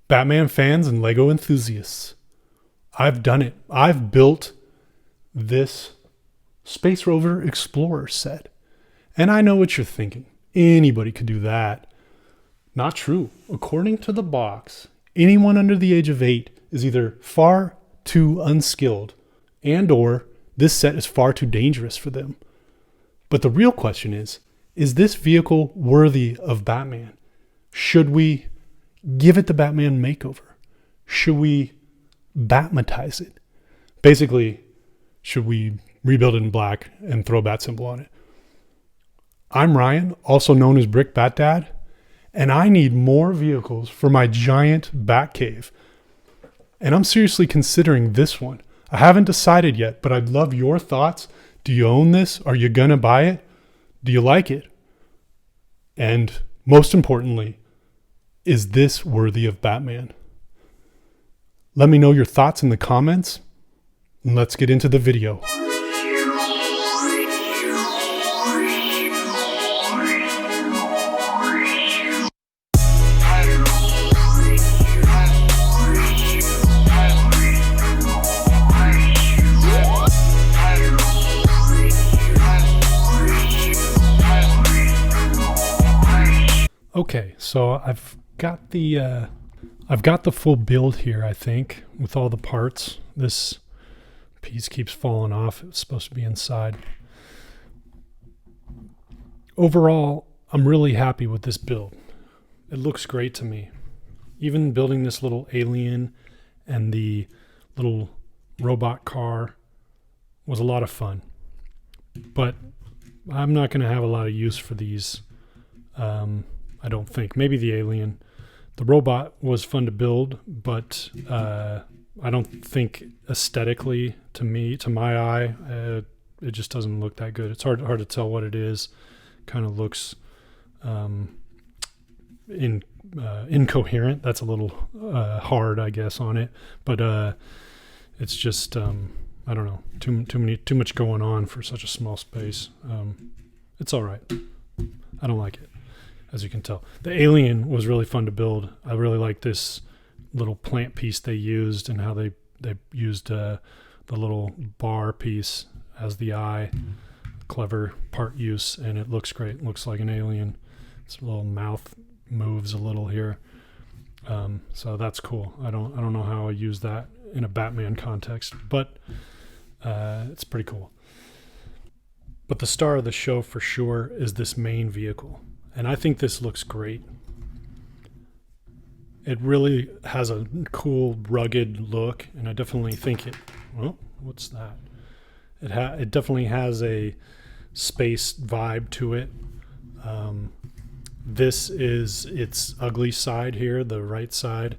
Batman fans and Lego enthusiasts, I've done it. I've built this Space Rover Explorer set. And I know what you're thinking. Anybody could do that. Not true. According to the box, anyone under the age of 8 is either far too unskilled and or this set is far too dangerous for them. But the real question is this vehicle worthy of Batman? Should we give it the Batman makeover? Should we Batmatize it? Basically, should we rebuild it in black and throw a bat symbol on it? I'm Ryan, also known as BrickBatDad, and I need more vehicles for my giant bat cave. And I'm seriously considering this one. I haven't decided yet, but I'd love your thoughts. Do you own this? Are you gonna buy it? Do you like it? And most importantly, is this worthy of Batman? Let me know your thoughts in the comments, and let's get into the video. Okay, so I've got the full build here, I think, with all the parts. This piece keeps falling off. It's supposed to be inside. Overall, I'm really happy with this build. It looks great to me. Even building this little alien and the little robot car was a lot of fun. But I'm not going to have a lot of use for these. I don't think. Maybe the alien. The robot was fun to build, but I don't think aesthetically, to my eye, it just doesn't look that good. It's hard to tell what it is. Kind of looks incoherent. That's a little hard, I guess, on it. But it's just I don't know, too much going on for such a small space. It's all right. I don't like it, as you can tell. The alien was really fun to build. I really like this little plant piece they used and how they used the little bar piece as the eye. Clever part use, and it looks great. It looks like an alien. Its little mouth moves a little here. So that's cool. I don't know how I use that in a Batman context, but it's pretty cool. But the star of the show for sure is this main vehicle. And I think this looks great. It really has a cool, rugged look, and I definitely think what's that? It definitely has a space vibe to it. This is its ugly side here, the right side.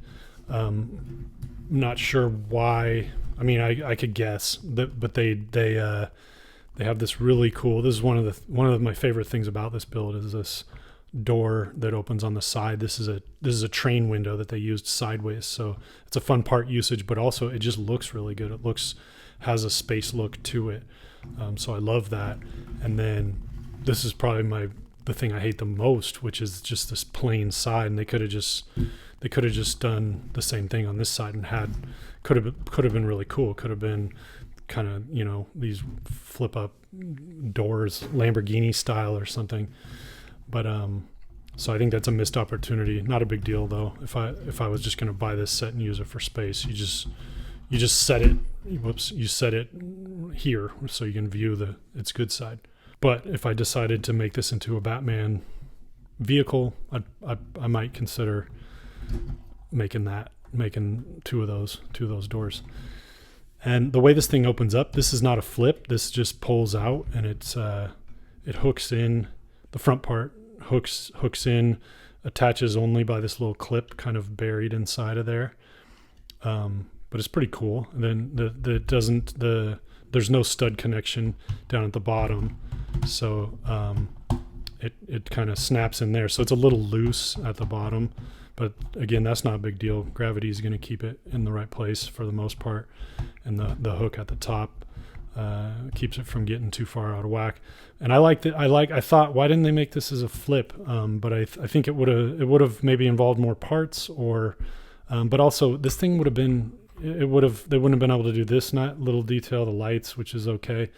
Not sure why. I mean, I could guess, but they have this really cool. This is one of my favorite things about this build is this door that opens on the side. This is a train window that they used sideways, so it's a fun part usage, but also it just looks really good. It has a space look to it, so I love that. And then this is probably the thing I hate the most, which is just this plain side. And they could have just done the same thing on this side and could have been really cool. Could have been kind of, these flip up doors, Lamborghini style or something. But so I think that's a missed opportunity. Not a big deal though. If I was just going to buy this set and use it for space, you just set it. You set it here so you can view its good side. But if I decided to make this into a Batman vehicle, I might consider making two of those doors. And the way this thing opens up, this is not a flip. This just pulls out, and it hooks in. The front part hooks in, attaches only by this little clip kind of buried inside of there. But it's pretty cool. And then there's no stud connection down at the bottom, so it kind of snaps in there. So it's a little loose at the bottom, but again, that's not a big deal. Gravity is going to keep it in the right place for the most part, and the hook at the top keeps it from getting too far out of whack. And I liked it. I thought, why didn't they make this as a flip? But I think it would have maybe involved more parts, or But also this thing would have been, they wouldn't have been able to do this not little detail, the lights, which is okay.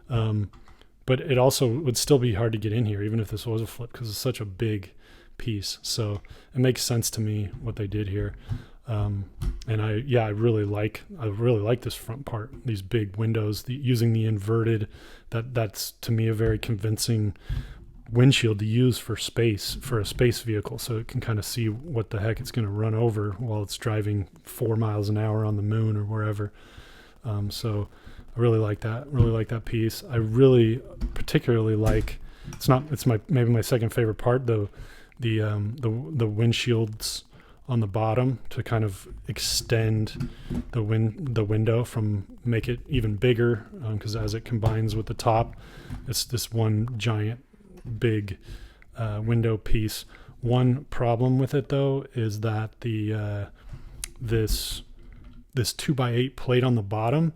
But it also would still be hard to get in here, even if this was a flip, because it's such a big piece. So it makes sense to me what they did here. And I really like this front part, these big windows, using the inverted, that's to me a very convincing windshield to use for a space vehicle, so it can kind of see what the heck it's going to run over while it's driving 4 miles an hour on the moon or wherever. So I really like that piece. I really particularly like, it's maybe my second favorite part, the windshields on the bottom to kind of extend the window, make it even bigger, because as it combines with the top, it's this one giant big window piece. One problem with it though is that this 2x8 plate on the bottom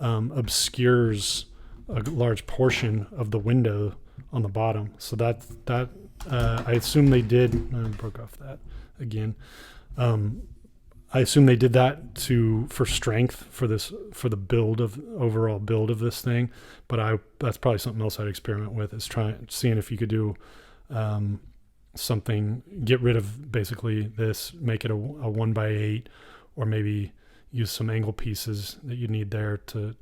obscures a large portion of the window on the bottom. So that I assume they did. I broke off that again. I assume they did that for strength for the overall build of this thing. But that's probably something else I'd experiment with, is seeing if you could do something, get rid of basically this, make it a 1x8, or maybe use some angle pieces that you need there to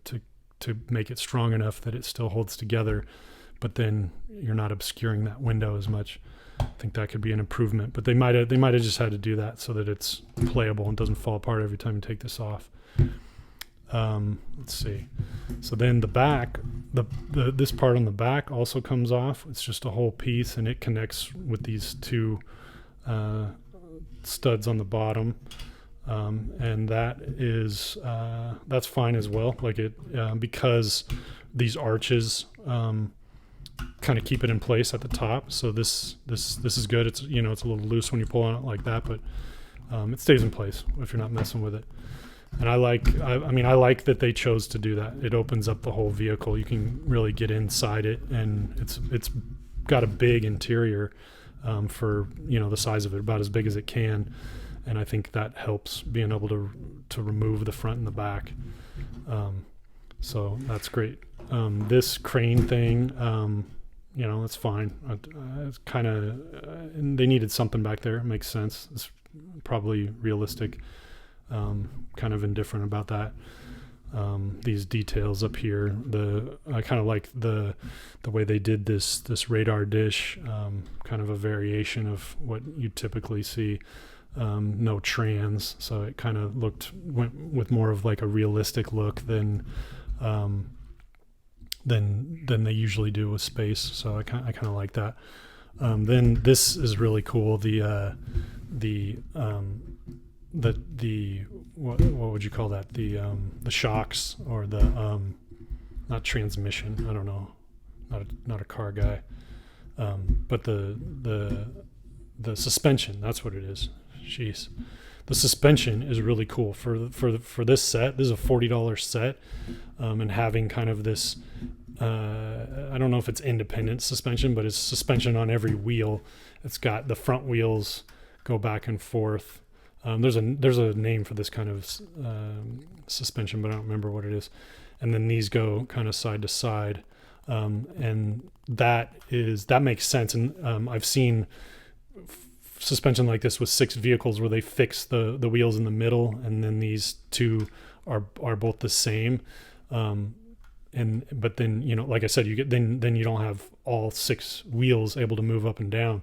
make it strong enough that it still holds together, but then you're not obscuring that window as much. I think that could be an improvement, but they might have just had to do that so that it's playable and doesn't fall apart every time you take this off. Let's see. So then the back, this part on the back also comes off. It's just a whole piece, and it connects with these two studs on the bottom. And that's fine as well. Like because these arches kind of keep it in place at the top. So this is good. It's, it's a little loose when you pull on it like that, but it stays in place if you're not messing with it. And I like that they chose to do that. It opens up the whole vehicle. You can really get inside it, and it's got a big interior for the size of it, about as big as it can. And I think that helps, being able to remove the front and the back. So that's great. This crane thing, it's fine. It's kind of, they needed something back there. It makes sense. It's probably realistic. Kind of indifferent about that. These details up here, I kind of like the way they did this radar dish, kind of a variation of what you typically see. No trans, so it kind of went with more of like a realistic look than they usually do with space. So I kind of like that. Then this is really cool. The what would you call that? The shocks, or the not transmission. I don't know. Not a car guy. But the suspension. That's what it is. Jeez. The suspension is really cool for this set. This is a $40 set, and having kind of this, I don't know if it's independent suspension, but it's suspension on every wheel. It's got the front wheels go back and forth. There's a name for this kind of suspension, but I don't remember what it is. And then these go kind of side to side, and that makes sense. And I've seen suspension like this with 6 vehicles where they fix the wheels in the middle, and then these two are both the same. But then, like I said, you don't have all 6 wheels able to move up and down.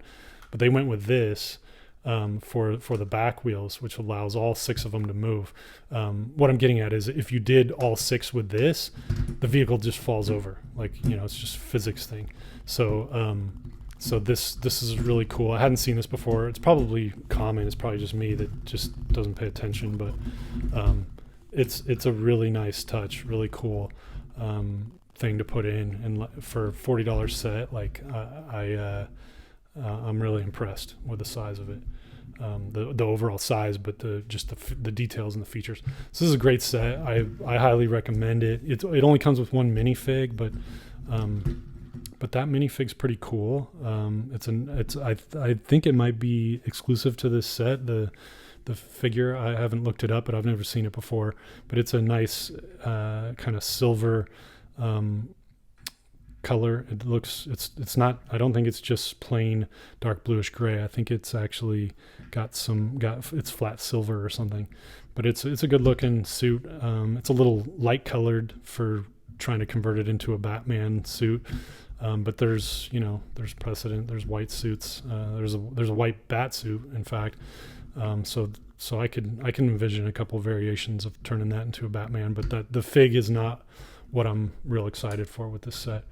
But they went with this for the back wheels, which allows all 6 of them to move. What I'm getting at is, if you did all 6 with this, the vehicle just falls over. Like, it's just a physics thing. So this is really cool. I hadn't seen this before. It's probably common. It's probably just me that just doesn't pay attention, but it's a really nice touch, really cool thing to put in. And for a $40 set, like I'm really impressed with the size of it, the overall size, but the details and the features. So this is a great set. I highly recommend it. It only comes with one minifig, but that minifig's pretty cool. I think it might be exclusive to this set. The the figure. I haven't looked it up, but I've never seen it before. But it's a nice kind of silver color. It looks, it's not, I don't think it's just plain dark bluish gray. I think it's actually it's flat silver or something. But it's a good looking suit. It's a little light colored for trying to convert it into a Batman suit. But there's precedent. There's white suits. There's a white bat suit, in fact. So I can envision a couple of variations of turning that into a Batman. But the fig is not what I'm real excited for with this set.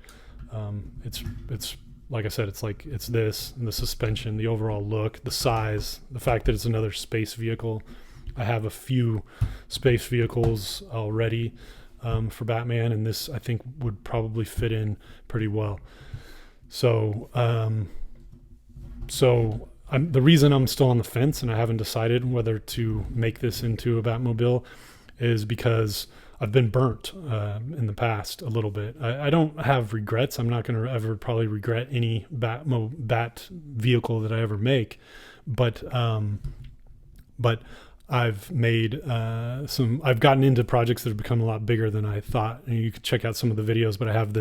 It's like I said, it's this and the suspension, the overall look, the size, the fact that it's another space vehicle. I have a few space vehicles already for Batman, and this I think would probably fit in pretty well. So the reason I'm still on the fence and I haven't decided whether to make this into a Batmobile is because I've been burnt in the past a little bit. I don't have regrets. I'm not going to ever probably regret any bat vehicle that I ever make, but I've made I've gotten into projects that have become a lot bigger than I thought. And you can check out some of the videos, but I have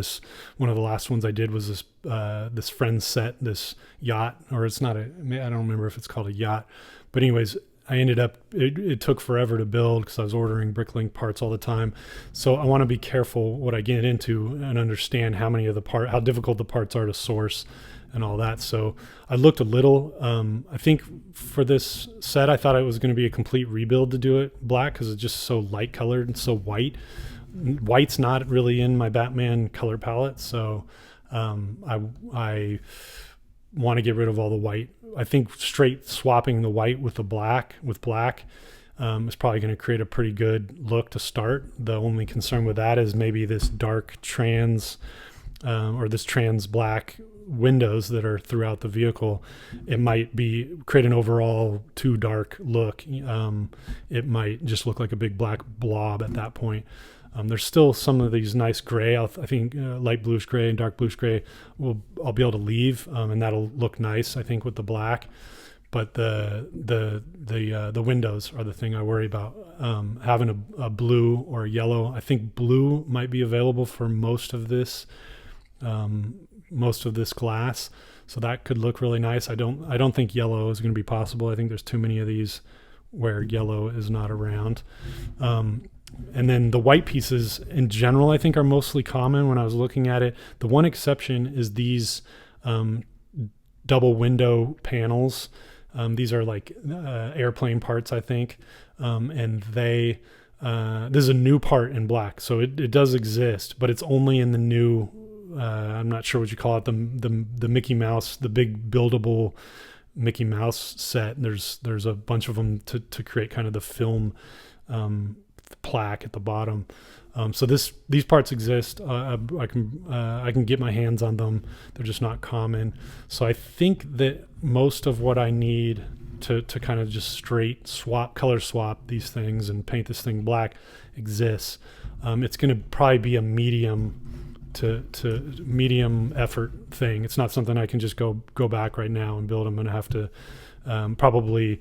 one of the last ones I did was this friend set, this yacht, or it's not I don't remember if it's called a yacht, but anyways, I ended up, it took forever to build because I was ordering Bricklink parts all the time. So I want to be careful what I get into and understand how difficult the parts are to source and all that. So I looked a little, I think for this set, I thought it was going to be a complete rebuild to do it black because it's just so light colored and so white. White's not really in my Batman color palette. So I want to get rid of all the white. I think straight swapping the white with black is probably going to create a pretty good look to start. The only concern with that is maybe this dark trans or this trans black windows that are throughout the vehicle. It might create an overall too dark look. It might just look like a big black blob at that point. There's still some of these nice gray. I think light bluish gray and dark bluish gray I'll be able to leave, and that'll look nice, I think, with the black. But the windows are the thing I worry about. Having a blue or a yellow. I think blue might be available for most of this glass, so that could look really nice. I don't think yellow is going to be possible. I think there's too many of these where yellow is not around. And then the white pieces in general, I think, are mostly common when I was looking at it. The one exception is these double window panels. These are like airplane parts, I think. And this is a new part in black. So it does exist, but it's only in the new, I'm not sure what you call it, the Mickey Mouse, the big buildable Mickey Mouse set. There's a bunch of them to create kind of the film plaque at the bottom. So these parts exist. I can get my hands on them. They're just not common. So I think that most of what I need to kind of just straight color swap these things and paint this thing black exists. It's going to probably be a medium to medium effort thing. It's not something I can just go back right now and build. I'm going to have to probably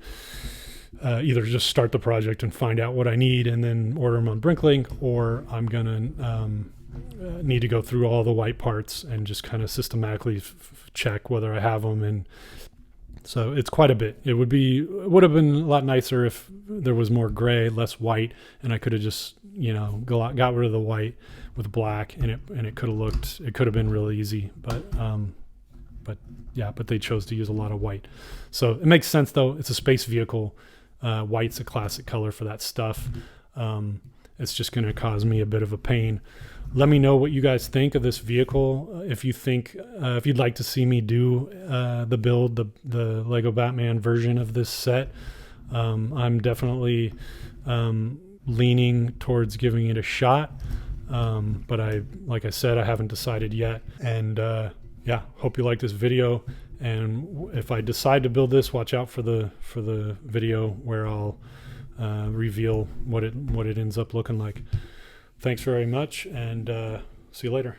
either just start the project and find out what I need and then order them on BrickLink, or I'm gonna need to go through all the white parts and just kind of systematically check whether I have them. And so it's quite a bit. It would have been a lot nicer if there was more gray, less white, and I could have just got rid of the white with black, and it could have been real easy. But they chose to use a lot of white. So it makes sense though. It's a space vehicle. White's a classic color for that stuff. It's just going to cause me a bit of a pain. Let me know what you guys think of this vehicle. If you think, if you'd like to see me do the Lego Batman version of this set, I'm definitely leaning towards giving it a shot. But like I said, I haven't decided yet. And hope you like this video. And if I decide to build this, watch out for the video where I'll reveal what it ends up looking like. Thanks very much, and see you later.